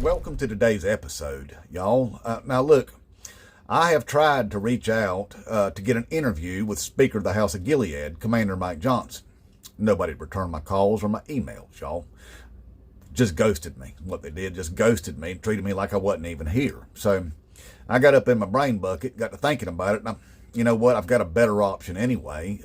Welcome to today's episode, y'all. Now look, I have tried to reach out to get an interview with Speaker of the House of Gilead, Commander Mike Johnson. Nobody returned my calls or my emails, y'all. Just ghosted me. What they did, just ghosted me, treated me like I wasn't even here. So I got up in my brain bucket, got to thinking about it, and you know what? I've got a better option anyway.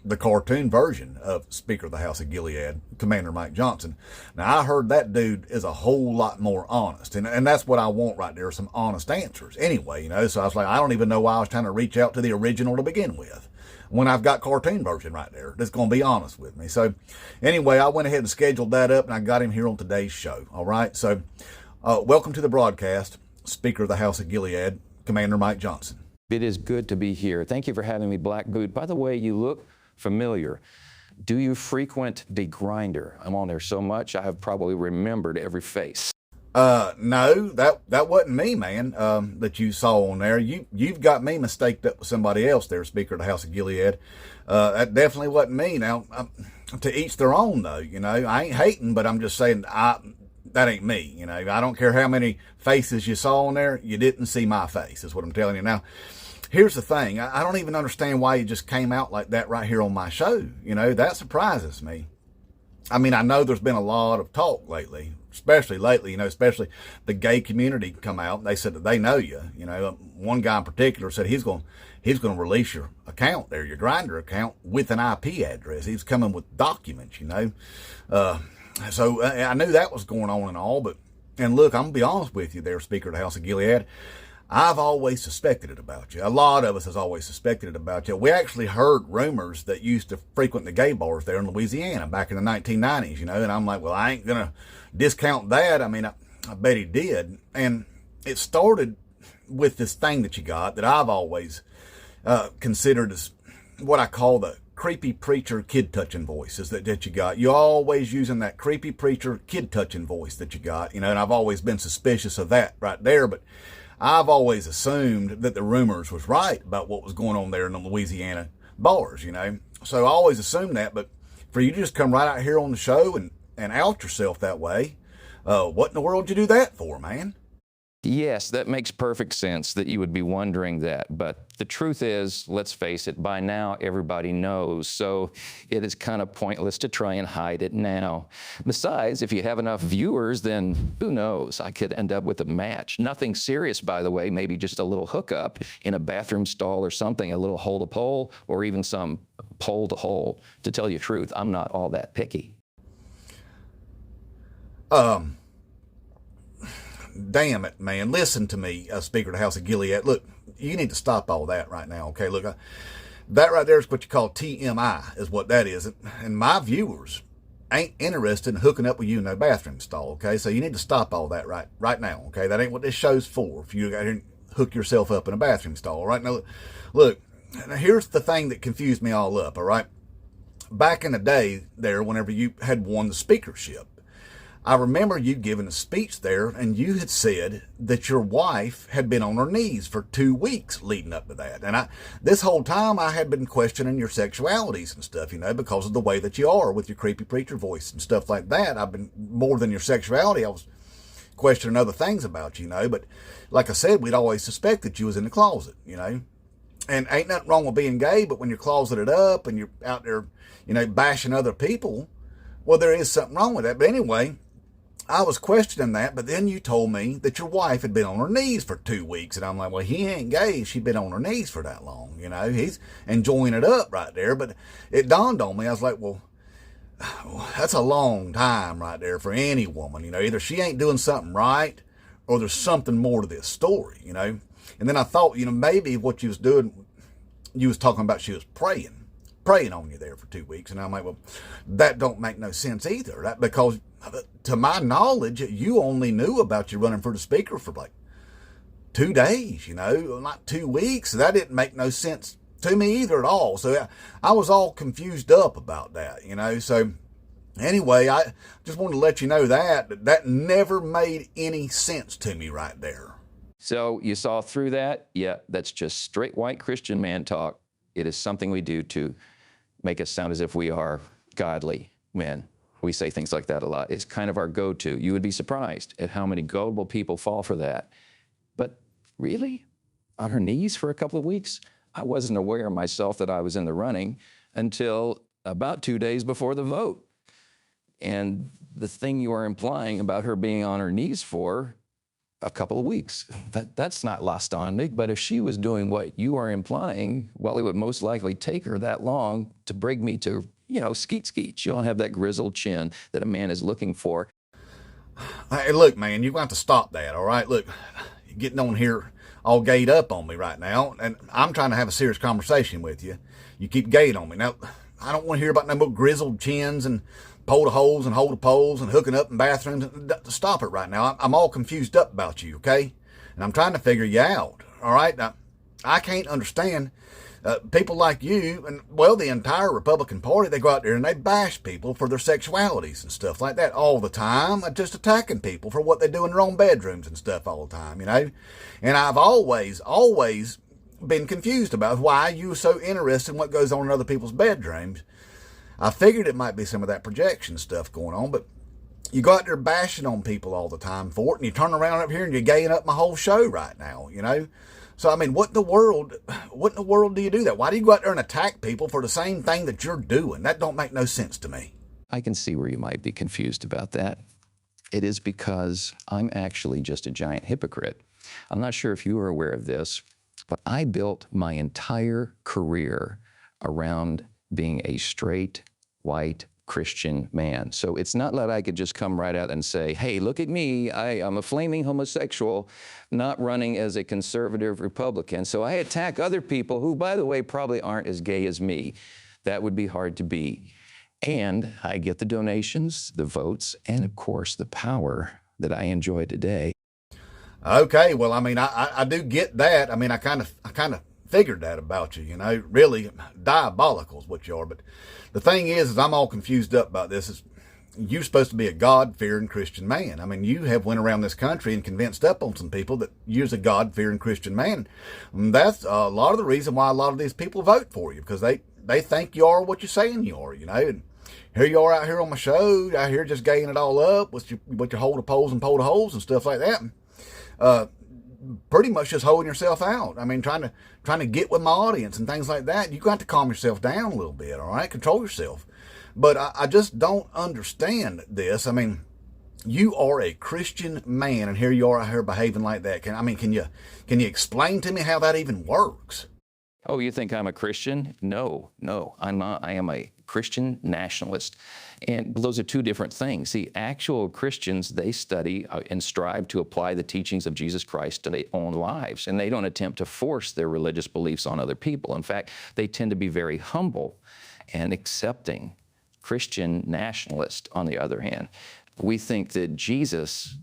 The cartoon version of Speaker of the House of Gilead, Commander Mike Johnson. Now, I heard that dude is a whole lot more honest, and that's what I want right there, some honest answers. Anyway, so I was like, I don't even know why I was trying to reach out to the original to begin with, when I've got cartoon version right there that's going to be honest with me. So anyway, I went ahead and scheduled that up, and I got him here on today's show, all right? So welcome to the broadcast, Speaker of the House of Gilead, Commander Mike Johnson. It is good to be here. Thank you for having me, Black Boot. By the way, you look familiar. Do you frequent the Grinder? I'm on there so much, I have probably remembered every face. No, that wasn't me, man, that you saw on there. You've got me mistaked up with somebody else there, Speaker of the House of Gilead. That definitely wasn't me. Now, to each their own, though, I ain't hating, but I'm just saying that ain't me. I don't care how many faces you saw on there, you didn't see my face, is what I'm telling you. Now, here's the thing. I don't even understand why you just came out like that right here on my show. That surprises me. I mean, I know there's been a lot of talk lately, especially especially the gay community come out. They said that they know you. One guy in particular said he's going to release your account there, your Grindr account, with an IP address. He's coming with documents, So I knew that was going on and all, and look, I'm going to be honest with you there, Speaker of the House of Gilead. I've always suspected it about you. A lot of us has always suspected it about you. We actually heard rumors that you used to frequent the gay bars there in Louisiana back in the 1990s, and I'm like, well, I ain't going to discount that. I mean, I bet he did. And it started with this thing that you got that I've always considered as what I call the creepy preacher kid-touching voice is that you got. You're always using that creepy preacher kid-touching voice that you got, and I've always been suspicious of that right there, but I've always assumed that the rumors was right about what was going on there in the Louisiana bars, So I always assumed that, but for you to just come right out here on the show and out yourself that way, what in the world did you do that for, man? Yes, that makes perfect sense that you would be wondering that. But the truth is, let's face it, by now everybody knows. So it is kind of pointless to try and hide it now. Besides, if you have enough viewers, then who knows? I could end up with a match. Nothing serious, by the way, maybe just a little hookup in a bathroom stall or something, a little hole to pole, or even some pole to hole. To tell you the truth, I'm not all that picky. Damn it, man. Listen to me, Speaker of the House of Gilead. Look, you need to stop all that right now, okay? Look, that right there is what you call TMI, is what that is. And my viewers ain't interested in hooking up with you in a bathroom stall, okay? So you need to stop all that right now, okay? That ain't what this show's for, if you got here and hook yourself up in a bathroom stall, right? Now, look, here's the thing that confused me all up, all right? Back in the day there, whenever you had won the speakership, I remember you giving a speech there, and you had said that your wife had been on her knees for 2 weeks leading up to that. And this whole time I had been questioning your sexualities and stuff, because of the way that you are with your creepy preacher voice and stuff like that. I've been, more than your sexuality, I was questioning other things about you, But like I said, we'd always suspected you was in the closet, And ain't nothing wrong with being gay, but when you're closeted up and you're out there, bashing other people, well, there is something wrong with that. But anyway, I was questioning that, but then you told me that your wife had been on her knees for 2 weeks. And I'm like, well, he ain't gay. She'd been on her knees for that long. He's enjoying it up right there. But it dawned on me. I was like, well, that's a long time right there for any woman. Either she ain't doing something right or there's something more to this story, And then I thought, maybe what you was doing, you was talking about she was praying on you there for 2 weeks. And I'm like, well, that don't make no sense either. Because to my knowledge, you only knew about you running for the speaker for like 2 days, not 2 weeks. That didn't make no sense to me either at all. So I was all confused up about that, So anyway, I just wanted to let you know that never made any sense to me right there. So you saw through that? Yeah, that's just straight white Christian man talk. It is something we do to make us sound as if we are godly men. We say things like that a lot. It's kind of our go-to. You would be surprised at how many gullible people fall for that. But really? On her knees for a couple of weeks? I wasn't aware myself that I was in the running until about 2 days before the vote. And the thing you are implying about her being on her knees for a couple of weeks, that's not lost on me. But if she was doing what you are implying, well, it would most likely take her that long to bring me to, skeet skeet. She don't have that grizzled chin that a man is looking for. Hey, look, man, you're going to have to stop that, all right? Look, you're getting on here all gayed up on me right now, and I'm trying to have a serious conversation with you. You keep gayed on me. Now, I don't want to hear about no more grizzled chins and pole to holes and hole to poles and hooking up in bathrooms. Stop it right now. I'm all confused up about you, okay? And I'm trying to figure you out, all right? Now, I can't understand people like you and, well, the entire Republican Party. They go out there and they bash people for their sexualities and stuff like that all the time, just attacking people for what they do in their own bedrooms and stuff all the time, And I've always been confused about why you're so interested in what goes on in other people's bedrooms. I figured it might be some of that projection stuff going on, but you go out there bashing on people all the time for it, and you turn around up here and you're gaying up my whole show right now, So, I mean, what in the world do you do that? Why do you go out there and attack people for the same thing that you're doing? That don't make no sense to me. I can see where you might be confused about that. It is because I'm actually just a giant hypocrite. I'm not sure if you are aware of this, but I built my entire career around being a straight, white, Christian man. So it's not that I could just come right out and say, hey, look at me, I'm a flaming homosexual, not running as a conservative Republican. So I attack other people who, by the way, probably aren't as gay as me. That would be hard to beat. And I get the donations, the votes, and of course, the power that I enjoy today. Okay, well, I mean, I do get that. I mean, I kind of figured that about you, really diabolical is what you are. But the thing is I'm all confused up about this. You're supposed to be a God-fearing Christian man. I mean, you have went around this country and convinced up on some people that you're a God-fearing Christian man. And that's a lot of the reason why a lot of these people vote for you, because they think you are what you're saying you are, And here you are out here on my show, out here just gaying it all up with your hole to poles and pole to holes and stuff like that. Pretty much just holding yourself out. I mean, trying to get with my audience and things like that. You got to calm yourself down a little bit, all right? Control yourself. But I just don't understand this. I mean, you are a Christian man, and here you are out here behaving like that. Can you explain to me how that even works? Oh, you think I'm a Christian? No, I'm not. I am a Christian nationalist. And those are two different things. See, actual Christians, they study and strive to apply the teachings of Jesus Christ to their own lives, and they don't attempt to force their religious beliefs on other people. In fact, they tend to be very humble and accepting. Christian nationalists, on the other hand, we think that Jesus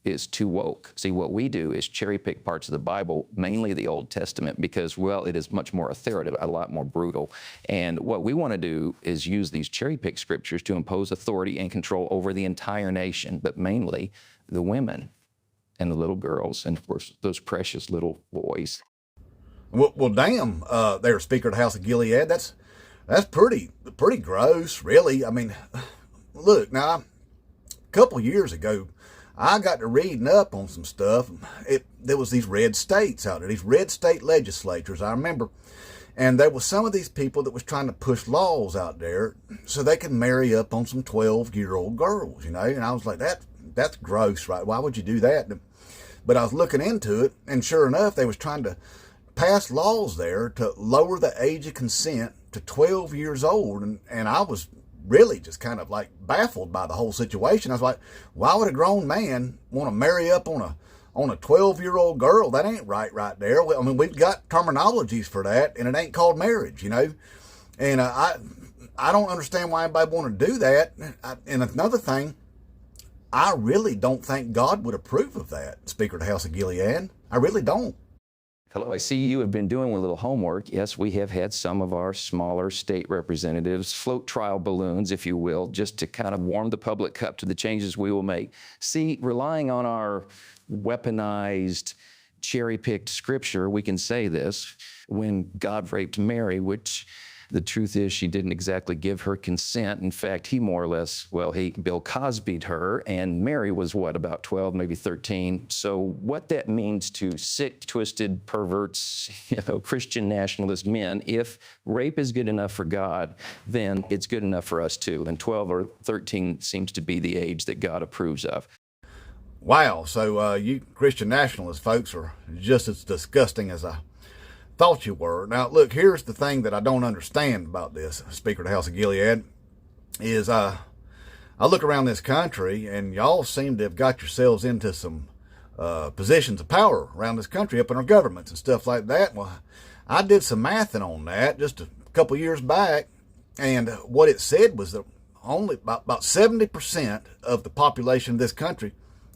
is too woke. See, what we do is cherry pick parts of the Bible, mainly the Old Testament, because, well, it is much more authoritative, a lot more brutal. And what we want to do is use these cherry pick scriptures to impose authority and control over the entire nation, but mainly the women and the little girls, and of course, those precious little boys. Well, damn, there, Speaker of the House of Gilead, that's pretty gross, really. I mean, look, now, a couple years ago, I got to reading up on some stuff. There was these red states out there, these red state legislatures, I remember. And there was some of these people that was trying to push laws out there so they could marry up on some 12-year-old girls, And I was like, that's gross, right? Why would you do that? But I was looking into it, and sure enough, they was trying to pass laws there to lower the age of consent to 12 years old. And I was really just kind of like baffled by the whole situation. I was like, why would a grown man want to marry up on a 12-year-old girl? That ain't right there. I mean, we've got terminologies for that, and it ain't called marriage, And I don't understand why anybody want to do that. And another thing, I really don't think God would approve of that, Speaker of the House of Gilead. I really don't. Hello, I see you have been doing a little homework. Yes, we have had some of our smaller state representatives float trial balloons, if you will, just to kind of warm the public up to the changes we will make. See, relying on our weaponized, cherry-picked scripture, we can say this, when God raped Mary, which The truth is she didn't exactly give her consent. In fact, he more or less, well, he Bill Cosby'd her, and Mary was what, about 12, maybe 13. So what that means to sick, twisted, perverts, Christian nationalist men, if rape is good enough for God, then it's good enough for us too. And 12 or 13 seems to be the age that God approves of. Wow, so you Christian nationalist folks are just as disgusting as I thought you were. Now, look, here's the thing that I don't understand about this, Speaker of the House of Gilead, is I look around this country, and y'all seem to have got yourselves into some positions of power around this country, up in our governments and stuff like that. Well, I did some mathing on that just a couple years back, and what it said was that only about 70% of the population of this country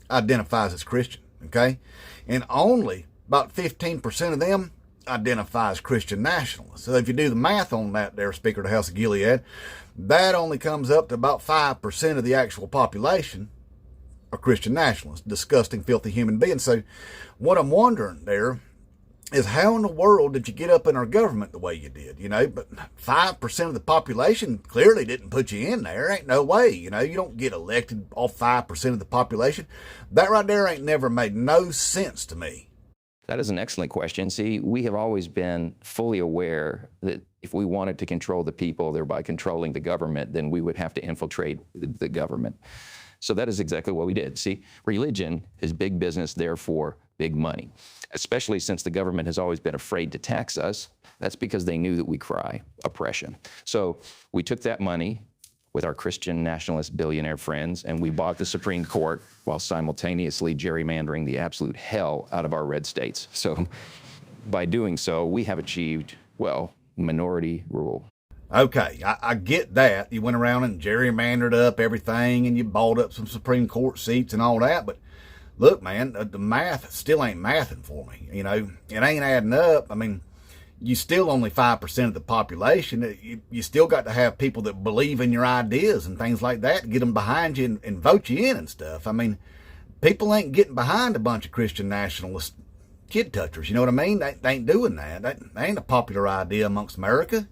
identifies as Christian, okay? And only about 15% of them identify as Christian nationalists. So if you do the math on that there, Speaker of the House of Gilead, that only comes up to about 5% of the actual population are Christian nationalists, disgusting, filthy human beings. So what I'm wondering there is, how in the world did you get up in our government the way you did, But 5% of the population clearly didn't put you in there. Ain't no way, you don't get elected off 5% of the population. That right there ain't never made no sense to me. That is an excellent question. See, we have always been fully aware that if we wanted to control the people, thereby controlling the government, then we would have to infiltrate the government. So that is exactly what we did. See, religion is big business, therefore big money, especially since the government has always been afraid to tax us. That's because they knew that we cry oppression. So we took that money with our Christian nationalist billionaire friends, and we bought the Supreme Court while simultaneously gerrymandering the absolute hell out of our red states. So by doing so, we have achieved, well, minority rule. Okay, I get that. You went around and gerrymandered up everything, and you bought up some Supreme Court seats and all that, but look, man, the math still ain't mathing for me. It ain't adding up. I mean, you still only 5% of the population. You still got to have people that believe in your ideas and things like that, get them behind you and vote you in and stuff. I mean, people ain't getting behind a bunch of Christian nationalist kid touchers. You know what I mean? They ain't doing that. That ain't a popular idea amongst America,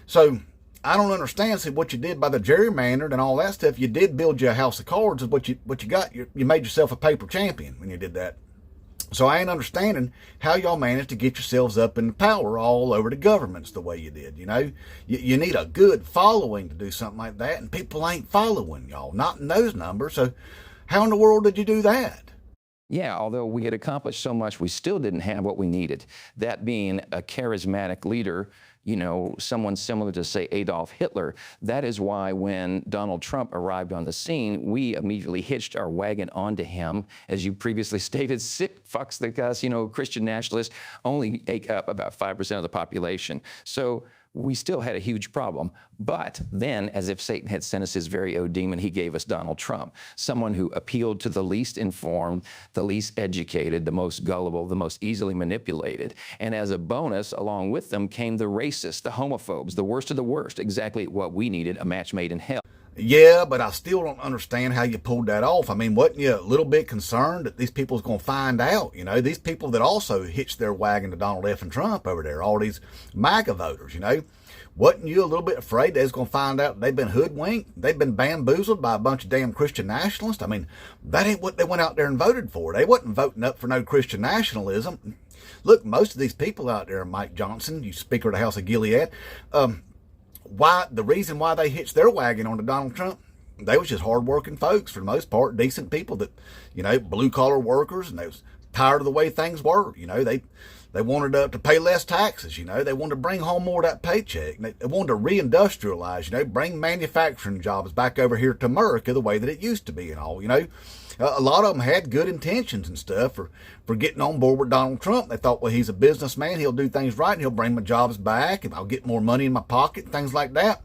So I don't understand. See, what you did by the gerrymandered and all that stuff, you did build you a house of cards. Is what you got. You made yourself a paper champion when you did that. So I ain't understanding how y'all managed to get yourselves up in power all over the governments the way you did. You need a good following to do something like that, and people ain't following y'all, not in those numbers. So how in the world did you do that? Yeah, although we had accomplished so much, we still didn't have what we needed. That being a charismatic leader, someone similar to, say, Adolf Hitler. That is why when Donald Trump arrived on the scene, we immediately hitched our wagon onto him. As you previously stated, sick fucks like us, Christian nationalists only make up about 5% of the population. So we still had a huge problem. But then, as if Satan had sent us his very own demon, he gave us Donald Trump, someone who appealed to the least informed, the least educated, the most gullible, the most easily manipulated. And as a bonus, along with them came the racists, the homophobes, the worst of the worst, exactly what we needed, a match made in hell. Yeah, but I still don't understand how you pulled that off. I mean, wasn't you a little bit concerned that these people's going to find out? These people that also hitched their wagon to Donald F. and Trump over there, all these MAGA voters, Wasn't you a little bit afraid they was going to find out they've been hoodwinked? They've been bamboozled by a bunch of damn Christian nationalists? I mean, that ain't what they went out there and voted for. They wasn't voting up for no Christian nationalism. Look, most of these people out there, Mike Johnson, you Speaker of the House of Gilead, the reason why they hitched their wagon onto Donald Trump, they was just hardworking folks for the most part, decent people that, blue collar workers, and they was tired of the way things were. They wanted to pay less taxes. They wanted to bring home more of that paycheck. They wanted to reindustrialize. Bring manufacturing jobs back over here to America the way that it used to be and all. A lot of them had good intentions and stuff for getting on board with Donald Trump. They thought, well, he's a businessman. He'll do things right, and he'll bring my jobs back, and I'll get more money in my pocket, and things like that.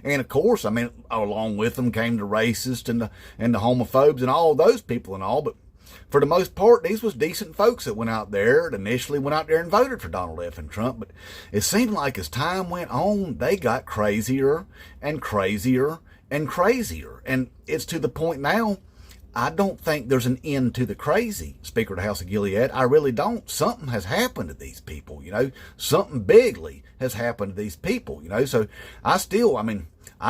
And of course, I mean, along with them came the racists and the homophobes and all those people and all. But for the most part, these was decent folks that went out there and initially went out there and voted for Donald F. and Trump. But it seemed like as time went on, they got crazier and crazier and crazier. And it's to the point now, I don't think there's an end to the crazy, Speaker of the House of Gilead. I really don't. Something has happened to these people, Something bigly has happened to these people, So I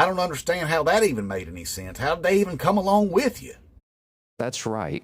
don't understand how that even made any sense. How did they even come along with you? That's right.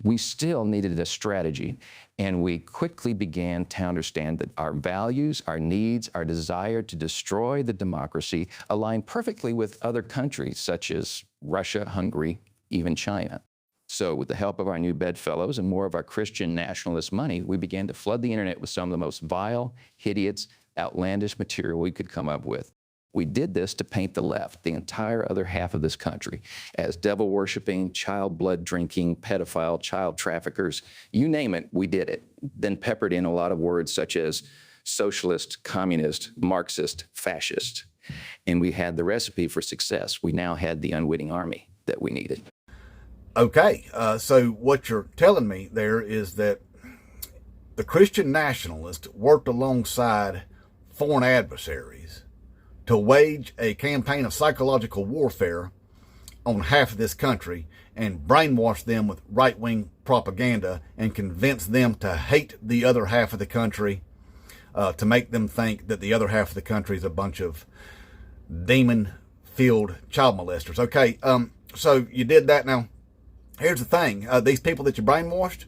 We still needed a strategy, and we quickly began to understand that our values, our needs, our desire to destroy the democracy align perfectly with other countries such as Russia, Hungary, even China. So with the help of our new bedfellows and more of our Christian nationalist money, we began to flood the internet with some of the most vile, hideous, outlandish material we could come up with. We did this to paint the left, the entire other half of this country, as devil-worshipping, child blood drinking, pedophile, child traffickers. You name it, we did it. Then peppered in a lot of words such as socialist, communist, Marxist, fascist. And we had the recipe for success. We now had the unwitting army that we needed. Okay, so what you're telling me there is that the Christian nationalists worked alongside foreign adversaries to wage a campaign of psychological warfare on half of this country and brainwash them with right-wing propaganda and convince them to hate the other half of the country, to make them think that the other half of the country is a bunch of demon-filled child molesters. Okay, so you did that. Now, here's the thing. These people that you brainwashed,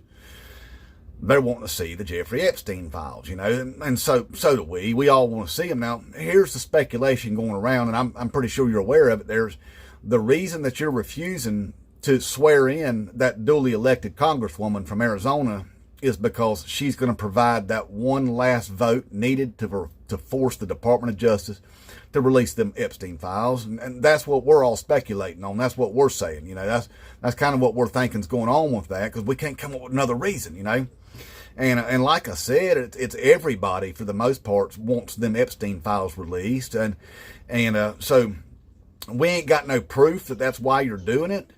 they're wanting to see the Jeffrey Epstein files, and so do we. We all want to see them. Now, here's the speculation going around, and I'm pretty sure you're aware of it. There's the reason that you're refusing to swear in that duly elected congresswoman from Arizona is because she's going to provide that one last vote needed to force the Department of Justice to release them Epstein files. And that's what we're all speculating on. That's what we're saying. That's kind of what we're thinking's going on with that, because we can't come up with another reason, And like I said, it's everybody for the most part wants them Epstein files released. And so we ain't got no proof that that's why you're doing it.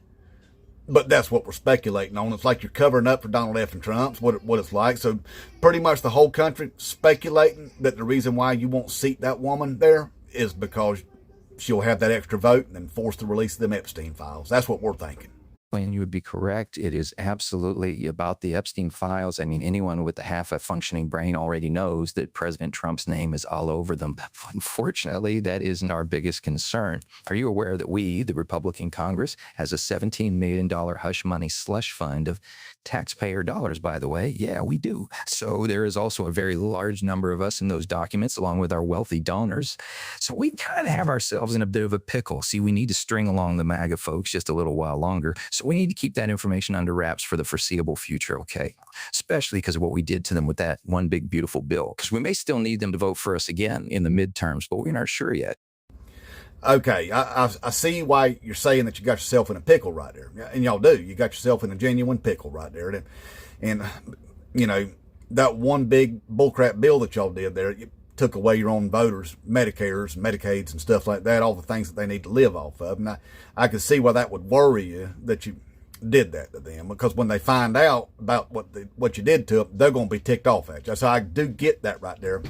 But that's what we're speculating on. It's like you're covering up for Donald F. and Trump's what it's like. So pretty much the whole country speculating that the reason why you won't seat that woman there is because she'll have that extra vote and then force the release of them Epstein files. That's what we're thinking. And you would be correct. It is absolutely about the Epstein files. I mean, anyone with a half a functioning brain already knows that President Trump's name is all over them. But unfortunately, that isn't our biggest concern. Are you aware that we, the Republican Congress, has a $17 million hush money slush fund of taxpayer dollars, by the way? Yeah, we do. So there is also a very large number of us in those documents, along with our wealthy donors. So we kind of have ourselves in a bit of a pickle. See, we need to string along the MAGA folks just a little while longer. So we need to keep that information under wraps for the foreseeable future, okay? Especially because of what we did to them with that one big, beautiful bill. Because we may still need them to vote for us again in the midterms, but we're not sure yet. Okay, I see why you're saying that you got yourself in a pickle right there. And y'all do. You got yourself in a genuine pickle right there. And that one big bullcrap bill that y'all did there, you took away your own voters, Medicares, Medicaids, and stuff like that, all the things that they need to live off of. And I could see why that would worry you that you did that to them, because when they find out about what you did to them, they're going to be ticked off at you. So I do get that right there.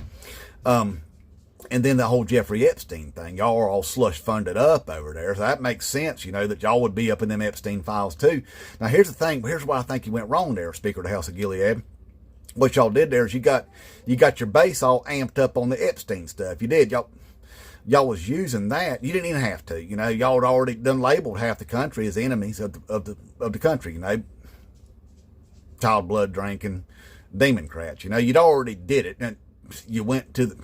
And then the whole Jeffrey Epstein thing, y'all are all slush funded up over there. So that makes sense, that y'all would be up in them Epstein files too. Now, here's the thing. Here's why I think you went wrong there, Speaker of the House of Gilead. What y'all did there is you got your base all amped up on the Epstein stuff. You did. Y'all was using that. You didn't even have to. Y'all had already done labeled half the country as enemies of the country. Child blood drinking, democrats. You'd already did it. And you went to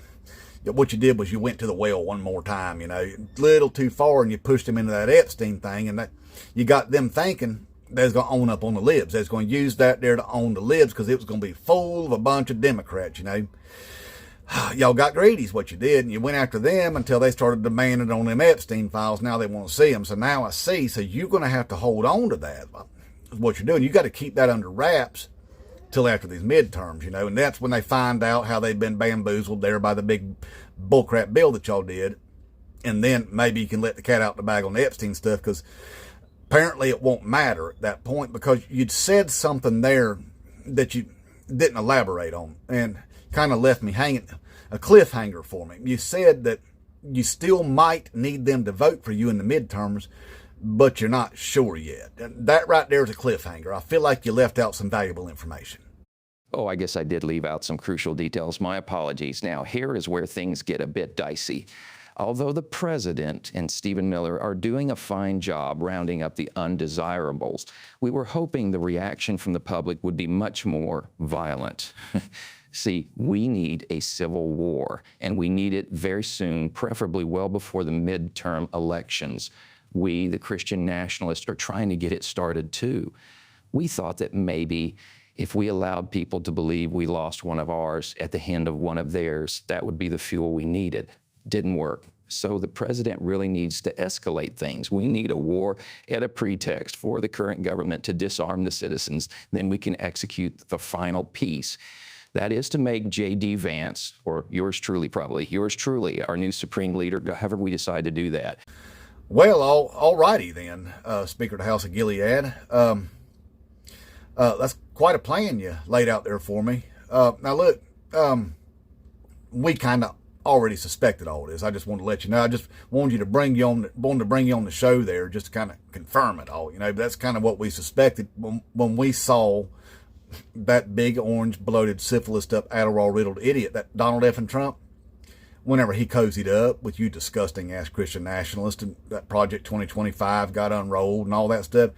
what you did was you went to the well one more time. A little too far, and you pushed them into that Epstein thing, and that you got them thinking they was going to own up on the libs. They was going to use that there to own the libs because it was going to be full of a bunch of Democrats, Y'all got greedy is what you did, and you went after them until they started demanding on them Epstein files. Now they want to see them. So now I see. So you're going to have to hold on to that. Is what you're doing. You got to keep that under wraps till after these midterms, and that's when they find out how they've been bamboozled there by the big bullcrap bill that y'all did. And then maybe you can let the cat out the bag on the Epstein stuff, because apparently it won't matter at that point, because you'd said something there that you didn't elaborate on and kind of left me hanging, a cliffhanger for me. You said that you still might need them to vote for you in the midterms, but you're not sure yet. And that right there is a cliffhanger. I feel like you left out some valuable information. Oh, I guess I did leave out some crucial details. My apologies. Now, here is where things get a bit dicey. Although the president and Stephen Miller are doing a fine job rounding up the undesirables, we were hoping the reaction from the public would be much more violent. See, we need a civil war, and we need it very soon, preferably well before the midterm elections. We, the Christian nationalists, are trying to get it started too. We thought that maybe if we allowed people to believe we lost one of ours at the hand of one of theirs, that would be the fuel we needed. Didn't work. So the president really needs to escalate things. We need a war at a pretext for the current government to disarm the citizens. Then we can execute the final peace. That is to make J.D. Vance, or yours truly probably, yours truly, our new supreme leader, however we decide to do that. Well, all righty then, Speaker of the House of Gilead. That's quite a plan you laid out there for me. Now look, we kind of already suspected all this. I just wanted to let you know. I just wanted to bring you on the show there just to kind of confirm it all. But that's kind of what we suspected when we saw that big orange bloated syphilis up Adderall riddled idiot, that Donald F. and Trump. Whenever he cozied up with you disgusting ass Christian nationalists and that Project 2025 got unrolled and all that stuff,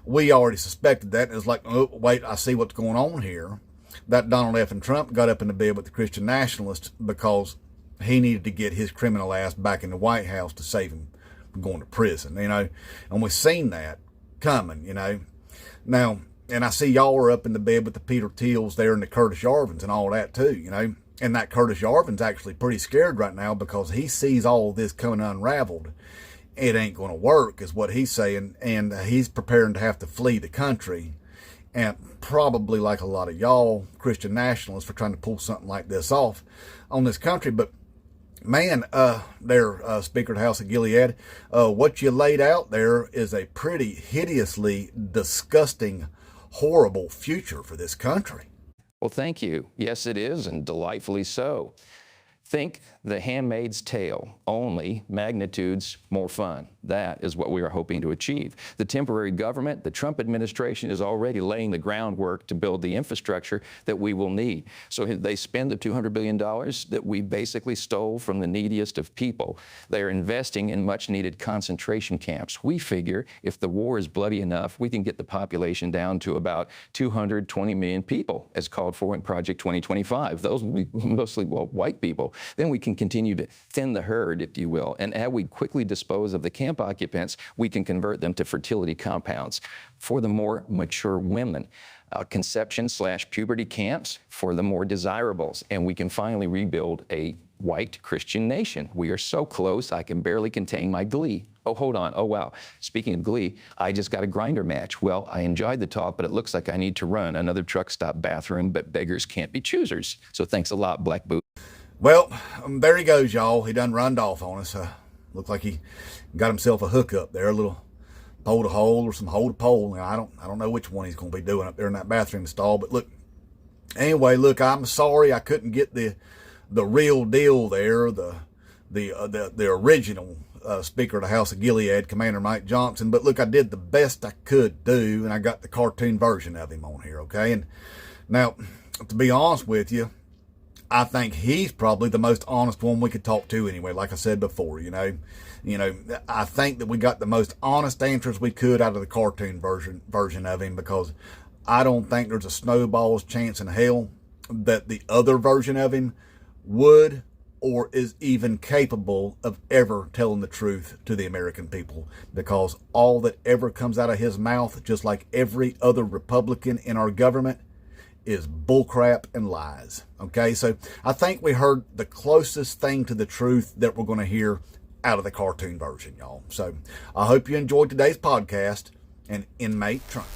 we already suspected that. It was like, oh, wait, I see what's going on here. That Donald F. and Trump got up in the bed with the Christian nationalists because he needed to get his criminal ass back in the White House to save him from going to prison, and we've seen that coming, Now, and I see y'all are up in the bed with the Peter Thiels there and the Curtis Yarvins and all that too, And that Curtis Yarvin's actually pretty scared right now because he sees all this coming unraveled. It ain't going to work, is what he's saying, and he's preparing to have to flee the country. And probably like a lot of y'all Christian nationalists for trying to pull something like this off on this country. But man, Speaker of the House of Gilead, what you laid out there is a pretty hideously disgusting, horrible future for this country. Well, thank you. Yes, it is, and delightfully so. Think The Handmaid's Tale, only magnitudes more fun. That is what we are hoping to achieve. The temporary government, the Trump administration, is already laying the groundwork to build the infrastructure that we will need. So they spend the $200 billion that we basically stole from the neediest of people. They are investing in much-needed concentration camps. We figure if the war is bloody enough, we can get the population down to about 220 million people, as called for in Project 2025. Those will be mostly, white people. Then we can continue to thin the herd, if you will, and as we quickly dispose of the camp occupants, we can convert them to fertility compounds for the more mature women, conception/puberty camps for the more desirables, and we can finally rebuild a white Christian nation. We are so close, I can barely contain my glee. Oh, hold on. Oh, wow. Speaking of glee, I just got a grinder match. Well, I enjoyed the talk, but it looks like I need to run. Another truck stop bathroom, but beggars can't be choosers. So thanks a lot, Black Boot. Well, there he goes, y'all. He done runned off on us. Looked like he got himself a hookup there, a little pole to hole or some hole to pole. I don't know which one he's going to be doing up there in that bathroom stall. But look, anyway, I'm sorry I couldn't get the real deal there, the original Speaker of the House of Gilead, Commander Mike Johnson. But look, I did the best I could do, and I got the cartoon version of him on here, okay? And now, to be honest with you, I think he's probably the most honest one we could talk to anyway, like I said before, I think that we got the most honest answers we could out of the cartoon version of him, because I don't think there's a snowball's chance in hell that the other version of him would or is even capable of ever telling the truth to the American people, because all that ever comes out of his mouth, just like every other Republican in our government, is bullcrap and lies. Okay, so I think we heard the closest thing to the truth that we're going to hear out of the cartoon version, y'all. So I hope you enjoyed today's podcast, and inmate Trump.